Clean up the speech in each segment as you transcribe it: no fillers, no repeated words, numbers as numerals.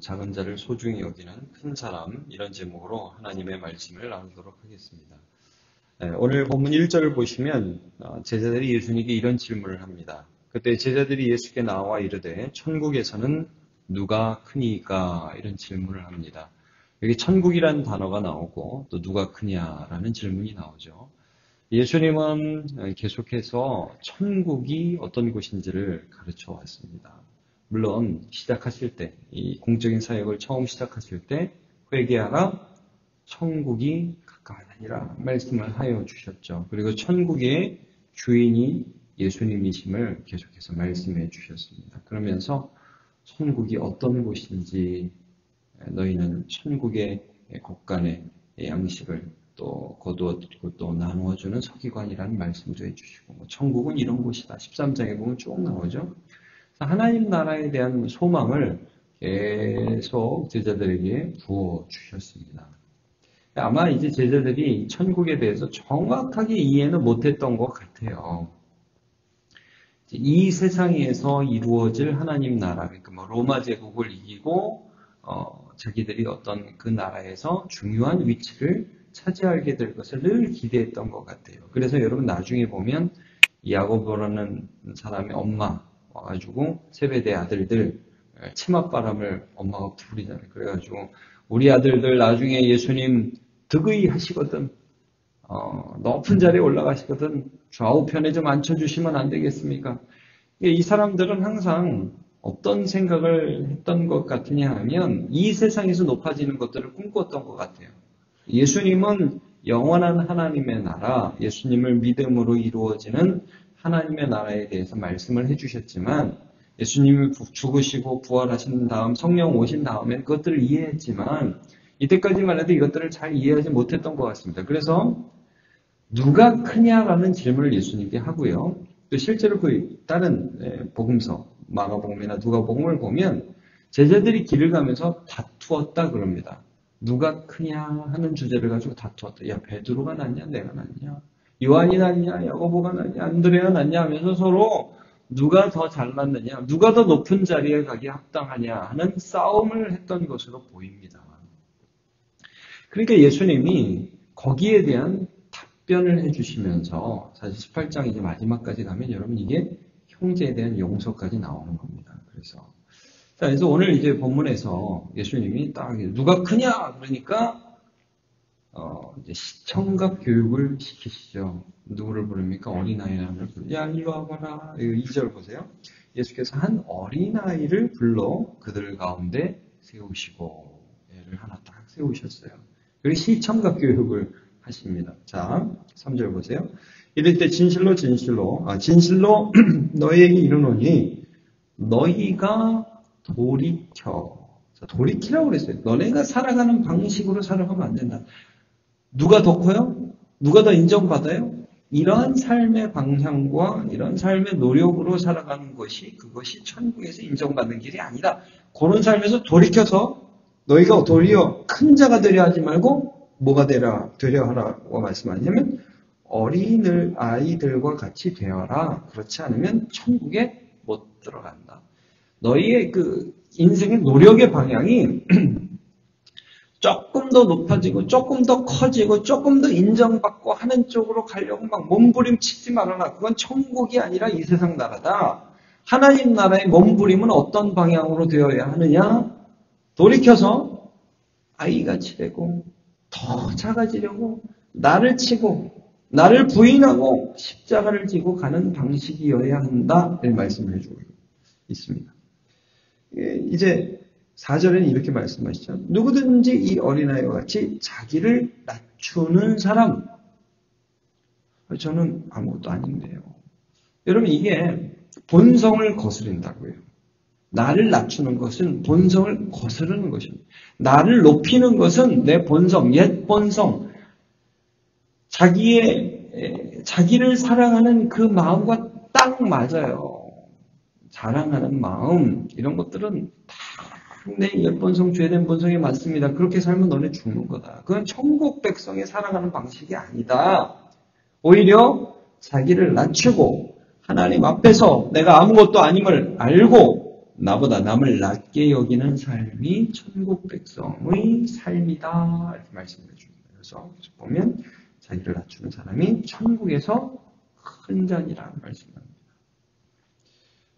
작은 자를 소중히 여기는 큰 사람, 이런 제목으로 하나님의 말씀을 나누도록 하겠습니다. 오늘 본문 1절을 보시면 제자들이 예수님께 이런 질문을 합니다. 그때 제자들이 예수께 나와 이르되 천국에서는 누가 크니까, 이런 질문을 합니다. 여기 천국이라는 단어가 나오고 또 누가 크냐라는 질문이 나오죠. 예수님은 계속해서 천국이 어떤 곳인지를 가르쳐 왔습니다. 물론 시작하실 때, 이 공적인 사역을 처음 시작하실 때 회개하라, 천국이 가까이니라 말씀을 하여 주셨죠. 그리고 천국의 주인이 예수님이심을 계속해서 말씀해 주셨습니다. 그러면서 천국이 어떤 곳인지, 너희는 천국의 곳간의 양식을 또 거두어드리고 또 나누어주는 서기관이라는 말씀도 해주시고, 천국은 이런 곳이다. 13장에 보면 쭉 나오죠. 하나님 나라에 대한 소망을 계속 제자들에게 부어주셨습니다. 아마 이제 제자들이 천국에 대해서 정확하게 이해는 못했던 것 같아요. 이 세상에서 이루어질 하나님 나라, 그러니까 로마 제국을 이기고 자기들이 어떤 그 나라에서 중요한 위치를 차지하게 될 것을 늘 기대했던 것 같아요. 그래서 여러분 나중에 보면 야고보라는 사람의 엄마 와가지고 세베대 아들들 치맛바람을 엄마가 부리잖아요. 그래가지고 우리 아들들 나중에 예수님 득의 하시거든, 높은 자리에 올라가시거든 좌우편에 좀 앉혀주시면 안 되겠습니까? 이 사람들은 항상 어떤 생각을 했던 것 같으냐 하면 이 세상에서 높아지는 것들을 꿈꿨던 것 같아요. 예수님은 영원한 하나님의 나라, 예수님을 믿음으로 이루어지는 하나님의 나라에 대해서 말씀을 해주셨지만, 예수님이 죽으시고 부활하신 다음 성령 오신 다음에 그것들을 이해했지만 이때까지만 해도 이것들을 잘 이해하지 못했던 것 같습니다. 그래서 누가 크냐라는 질문을 예수님께 하고요. 또 실제로 그 다른 복음서, 마가복음이나 누가복음을 보면 제자들이 길을 가면서 다투었다 그럽니다. 누가 크냐 하는 주제를 가지고 다투었다. 야, 베드로가 낫냐 내가 낫냐, 요한이 낫냐 야고보가 낫냐 안드레가 낫냐 하면서 서로 누가 더 잘났느냐, 누가 더 높은 자리에 가기에 합당하냐 하는 싸움을 했던 것으로 보입니다. 그러니까 예수님이 거기에 대한 답변을 해주시면서, 사실 18장 이제 마지막까지 가면 여러분 이게 형제에 대한 용서까지 나오는 겁니다. 그래서 오늘 이제 본문에서 예수님이 딱 누가 크냐 그러니까 이제 시청각 교육을 시키시죠. 누구를 부릅니까? 어린아이를 부르죠. 야, 이리 와봐라. 2절 보세요. 예수께서 한 어린아이를 불러 그들 가운데 세우시고, 애를 하나 딱 세우셨어요. 그리고 시청각 교육을 하십니다. 자, 3절 보세요. 이럴 때 진실로 너희에게 이르노니 너희가 돌이키라고 그랬어요. 너네가 살아가는 방식으로 살아가면 안 된다. 누가 더 커요? 누가 더 인정받아요? 이러한 삶의 방향과 이런 삶의 노력으로 살아가는 것이, 그것이 천국에서 인정받는 길이 아니다. 그런 삶에서 돌이켜서 너희가 도리어 큰 자가 되려 하지 말고 뭐가 되려 하라고 말씀하냐면 어린 아이들과 같이 되어라. 그렇지 않으면 천국에 못 들어간다. 너희의 그 인생의 노력의 방향이 조금 더 높아지고 조금 더 커지고 조금 더 인정받고 하는 쪽으로 가려고 막 몸부림치지 말아라. 그건 천국이 아니라 이 세상 나라다. 하나님 나라의 몸부림은 어떤 방향으로 되어야 하느냐? 돌이켜서 아이같이 되고 더 작아지려고 나를 치고 나를 부인하고 십자가를 지고 가는 방식이어야 한다. 이런 말씀을 해주고 있습니다. 이제 4절에는 이렇게 말씀하시죠. 누구든지 이 어린아이와 같이 자기를 낮추는 사람, 저는 아무것도 아닌데요. 여러분, 이게 본성을 거스른다고요. 나를 낮추는 것은 본성을 거스르는 것입니다. 나를 높이는 것은 내 본성, 옛 본성, 자기를 사랑하는 그 마음과 딱 맞아요. 자랑하는 마음, 이런 것들은 다 내 옛 본성, 죄된 본성에 맞습니다. 그렇게 살면 너네 죽는 거다. 그건 천국 백성이 살아가는 방식이 아니다. 오히려 자기를 낮추고 하나님 앞에서 내가 아무것도 아님을 알고 나보다 남을 낮게 여기는 삶이 천국 백성의 삶이다. 이렇게 말씀해 줍니다. 그래서 보면 자기를 낮추는 사람이 천국에서 큰 자니라는 말씀입니다.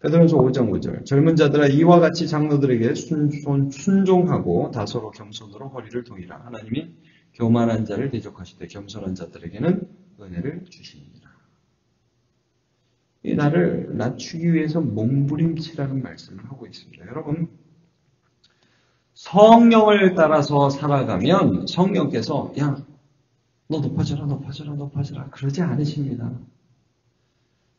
베드로전서 5장 5절 젊은 자들아 이와 같이 장로들에게 순종하고 다소로 겸손으로 허리를 동이라. 하나님이 교만한 자를 대적하시되 겸손한 자들에게는 은혜를 주시니라. 이 나를 낮추기 위해서 몸부림치라는 말씀을 하고 있습니다. 여러분, 성령을 따라서 살아가면 성령께서 야, 너 높아져라 높아져라 높아져라 그러지 않으십니다.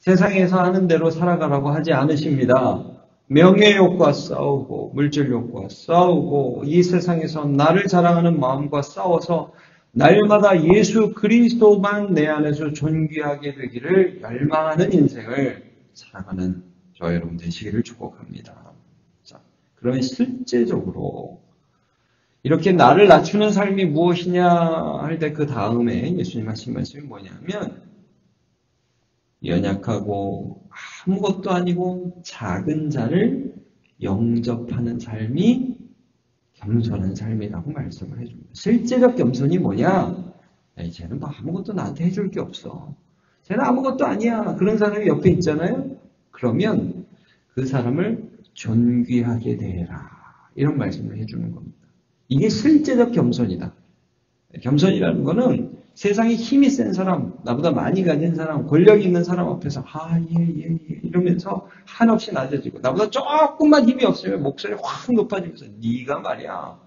세상에서 하는 대로 살아가라고 하지 않으십니다. 명예욕과 싸우고 물질욕과 싸우고 이 세상에서 나를 자랑하는 마음과 싸워서 날마다 예수 그리스도만 내 안에서 존귀하게 되기를 열망하는 인생을 살아가는 저와 여러분 되시기를 축복합니다. 자, 그러면 실제적으로 이렇게 나를 낮추는 삶이 무엇이냐 할 때 그 다음에 예수님 하신 말씀이 뭐냐면 연약하고 아무것도 아니고 작은 자를 영접하는 삶이 겸손한 삶이라고 말씀을 해줍니다. 실제적 겸손이 뭐냐? 쟤는 뭐 아무것도 나한테 해줄 게 없어. 쟤는 아무것도 아니야. 그런 사람이 옆에 있잖아요. 그러면 그 사람을 존귀하게 대해라. 이런 말씀을 해주는 겁니다. 이게 실제적 겸손이다. 겸손이라는 거는 세상에 힘이 센 사람, 나보다 많이 가진 사람, 권력 있는 사람 앞에서 예 이러면서 한없이 낮아지고 나보다 조금만 힘이 없으면 목소리 확 높아지면서 네가 말이야.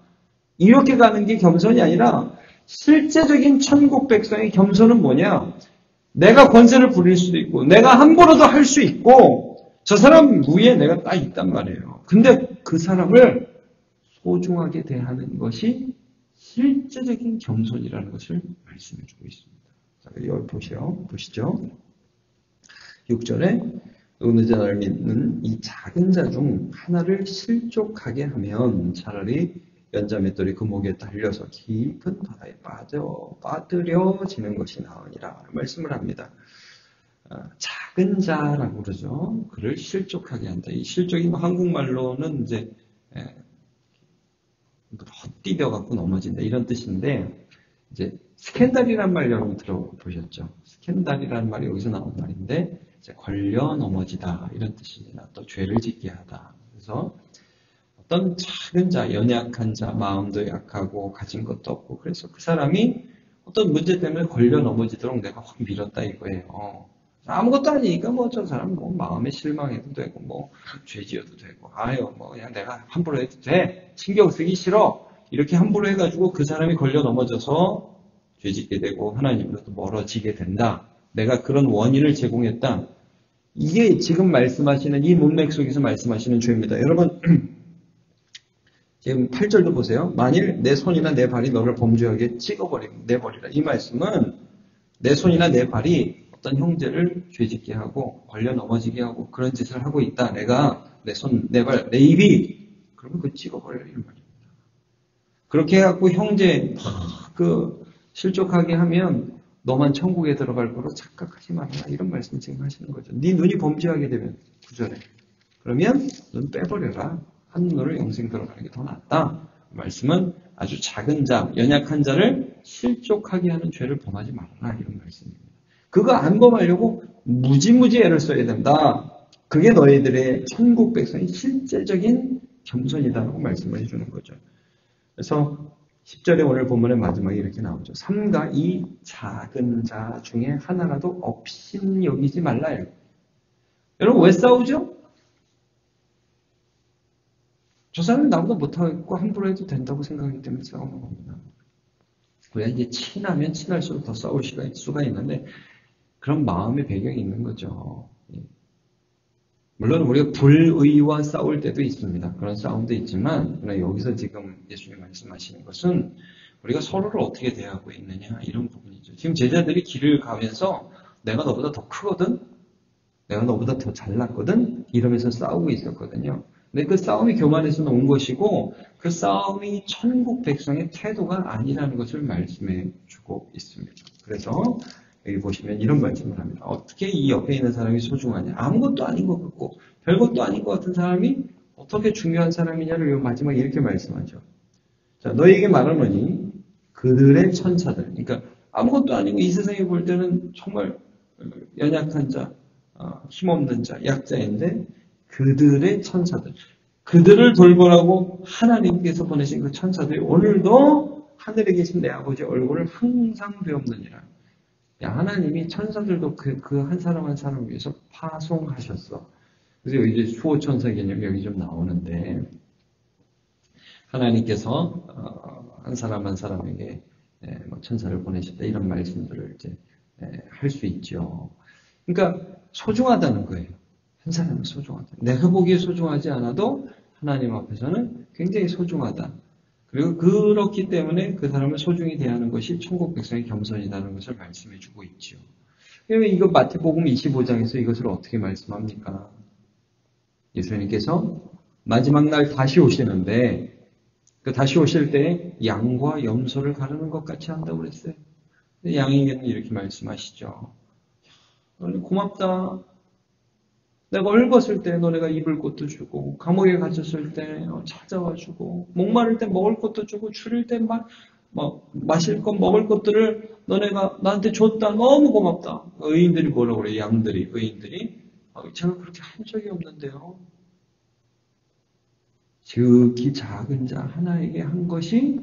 이렇게 가는 게 겸손이 아니라 실제적인 천국 백성의 겸손은 뭐냐? 내가 권세를 부릴 수도 있고 내가 함부로도 할 수 있고 저 사람 위에 내가 딱 있단 말이에요. 근데 그 사람을 소중하게 대하는 것이 실제적인 겸손이라는 것을 말씀해주고 있습니다. 자, 여기 보시죠. 6절에 어느 자를 믿는 이 작은 자 중 하나를 실족하게 하면 차라리 연자 맷돌이 그 목에 달려서 깊은 바다에 빠뜨려지는 것이 나으니라 말씀을 합니다. 작은 자라고 그러죠. 그를 실족하게 한다. 이 실족이 한국말로는 이제 헛디뎌갖고 넘어진다 이런 뜻인데 이제 스캔들이라는 말 여러분 들어보셨죠? 스캔들이라는 말이 여기서 나온 말인데 이제 걸려 넘어지다 이런 뜻입니다. 또 죄를 짓게 하다. 그래서 어떤 작은 자, 연약한 자, 마음도 약하고 가진 것도 없고 그래서 그 사람이 어떤 문제 때문에 걸려 넘어지도록 내가 확 밀었다 이거예요. 아무것도 아니니까 뭐 저 사람 뭐 마음에 실망해도 되고 뭐 죄지어도 되고 뭐 그냥 내가 함부로 해도 돼 신경 쓰기 싫어 이렇게 함부로 해가지고 그 사람이 걸려 넘어져서 죄짓게 되고 하나님으로부터 멀어지게 된다. 내가 그런 원인을 제공했다. 이게 지금 말씀하시는 이 문맥 속에서 말씀하시는 죄입니다. 여러분 지금 8절도 보세요. 만일 내 손이나 내 발이 너를 범죄하게 내버리라. 이 말씀은 내 손이나 내 발이 어떤 형제를 죄짓게 하고 걸려 넘어지게 하고 그런 짓을 하고 있다. 내가 내 손, 내 발, 내 입이 그러면 그거 찍어버려라 이런 말입니다. 그렇게 해갖고 형제 실족하게 하면 너만 천국에 들어갈 거로 착각하지 말아라 이런 말씀 지금 하시는 거죠. 네 눈이 범죄하게 되면 9절에 그러면 눈 빼버려라. 한 눈으로 영생 들어가는 게 더 낫다. 말씀은 아주 작은 자, 연약한 자를 실족하게 하는 죄를 범하지 말아라 이런 말씀입니다. 그거 안 범하려고 무지무지 애를 써야 된다. 그게 너희들의 천국 백성의 실제적인 겸손이다라고 말씀을 해주는 거죠. 그래서 10절에 오늘 본문의 마지막에 이렇게 나오죠. 삼가 이 작은 자 중에 하나라도 업신 여기지 말라요. 여러분 왜 싸우죠? 저 사람이 나보다 못하고 함부로 해도 된다고 생각하기 때문에 싸우는 겁니다. 우리가 이제 친하면 친할수록 더 싸울 수가 있는데 그런 마음의 배경이 있는 거죠. 물론 우리가 불의와 싸울 때도 있습니다. 그런 싸움도 있지만 그러나 여기서 지금 예수님 말씀하시는 것은 우리가 서로를 어떻게 대하고 있느냐 이런 부분이죠. 지금 제자들이 길을 가면서 내가 너보다 더 크거든? 내가 너보다 더 잘났거든? 이러면서 싸우고 있었거든요. 근데 그 싸움이 교만에서 온 것이고 그 싸움이 천국 백성의 태도가 아니라는 것을 말씀해 주고 있습니다. 그래서 여기 보시면 이런 말씀을 합니다. 어떻게 이 옆에 있는 사람이 소중하냐? 아무것도 아닌 것 같고 별것도 아닌 것 같은 사람이 어떻게 중요한 사람이냐를 마지막에 이렇게 말씀하죠. 자, 너희에게 말하노니 그들의 천사들. 그러니까 아무것도 아니고 이 세상에 볼 때는 정말 연약한 자, 힘없는 자, 약자인데 그들의 천사들. 그들을 돌보라고 하나님께서 보내신 그 천사들이 오늘도 하늘에 계신 내 아버지 얼굴을 항상 배옵느니라. 야, 하나님이 천사들도 그 한 사람 한 사람을 위해서 파송하셨어. 그래서 이제 수호 천사 개념이 여기 좀 나오는데 하나님께서 한 사람 한 사람에게 천사를 보내셨다 이런 말씀들을 이제 할 수 있죠. 그러니까 소중하다는 거예요. 한 사람은 소중하다. 내가 보기에 소중하지 않아도 하나님 앞에서는 굉장히 소중하다. 그리고 그렇기 때문에 그 사람을 소중히 대하는 것이 천국 백성의 겸손이라는 것을 말씀해 주고 있죠. 그러면 이거 마태복음 25장에서 이것을 어떻게 말씀합니까? 예수님께서 마지막 날 다시 오시는데 그 다시 오실 때 양과 염소를 가르는 것 같이 한다고 그랬어요. 양에게는 이렇게 말씀하시죠. 너네 고맙다. 내가 얽었을 때 너네가 입을 곳도 주고 감옥에 갇혔을 때 찾아와 주고 목마를 때 먹을 것도 주고 추릴 때 마실 것 먹을 것들을 너네가 나한테 줬다. 너무 고맙다. 의인들이 뭐라고 그래요? 양들이 의인들이 제가 그렇게 한 적이 없는데요. 지극히 작은 자 하나에게 한 것이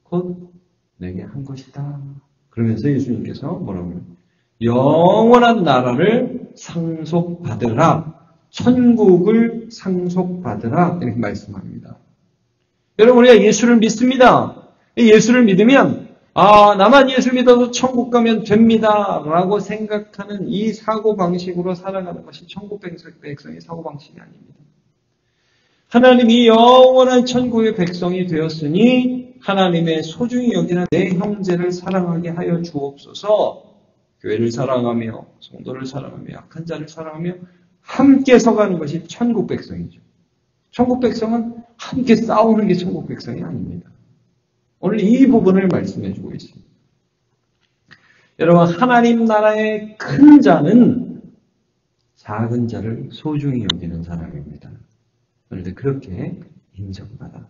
곧 내게 한 것이다. 그러면서 예수님께서 뭐라고 해요? 영원한 나라를 상속받으라. 천국을 상속받으라. 이렇게 말씀합니다. 여러분 우리가 예수를 믿습니다. 예수를 믿으면 나만 예수 믿어서 천국 가면 됩니다. 라고 생각하는 이 사고방식으로 살아가는 것이 천국 백성의 사고방식이 아닙니다. 하나님이 영원한 천국의 백성이 되었으니 하나님의 소중히 여기는 내 형제를 사랑하게 하여 주옵소서. 교회를 사랑하며 성도를 사랑하며 약한 자를 사랑하며 함께 서가는 것이 천국 백성이죠. 천국 백성은 함께 싸우는 게 천국 백성이 아닙니다. 오늘 이 부분을 말씀해 주고 있습니다. 여러분 하나님 나라의 큰 자는 작은 자를 소중히 여기는 사람입니다. 오늘도 그렇게 인정받아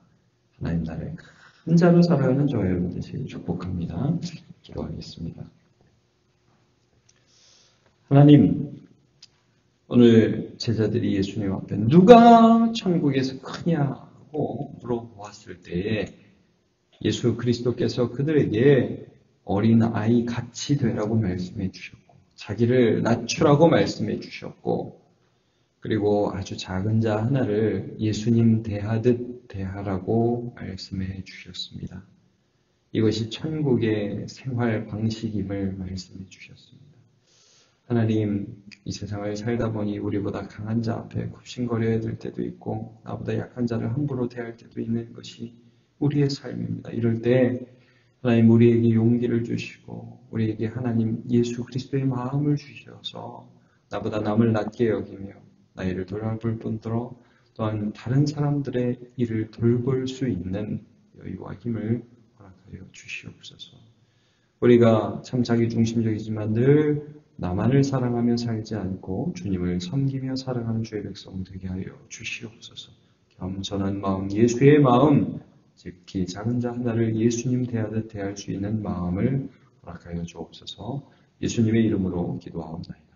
하나님 나라의 큰 자로 살아가는 저와 여러분 되시길 축복합니다. 기도하겠습니다. 하나님, 오늘 제자들이 예수님 앞에 누가 천국에서 크냐고 물어보았을 때에 예수 그리스도께서 그들에게 어린 아이 같이 되라고 말씀해 주셨고 자기를 낮추라고 말씀해 주셨고 그리고 아주 작은 자 하나를 예수님 대하듯 대하라고 말씀해 주셨습니다. 이것이 천국의 생활 방식임을 말씀해 주셨습니다. 하나님, 이 세상을 살다 보니 우리보다 강한 자 앞에 굽신거려야 될 때도 있고 나보다 약한 자를 함부로 대할 때도 있는 것이 우리의 삶입니다. 이럴 때 하나님 우리에게 용기를 주시고 우리에게 하나님 예수 그리스도의 마음을 주셔서 나보다 남을 낮게 여기며 나의 일을 돌아볼 뿐더러 또한 다른 사람들의 일을 돌볼 수 있는 여유와 힘을 허락하여 주시옵소서. 우리가 참 자기중심적이지만 늘 나만을 사랑하며 살지 않고 주님을 섬기며 살아가는 주의 백성 되게 하여 주시옵소서. 겸손한 마음, 예수의 마음, 특히 작은 자 하나를 예수님 대하듯 대할 수 있는 마음을 허락하여 주옵소서. 예수님의 이름으로 기도하옵나이다.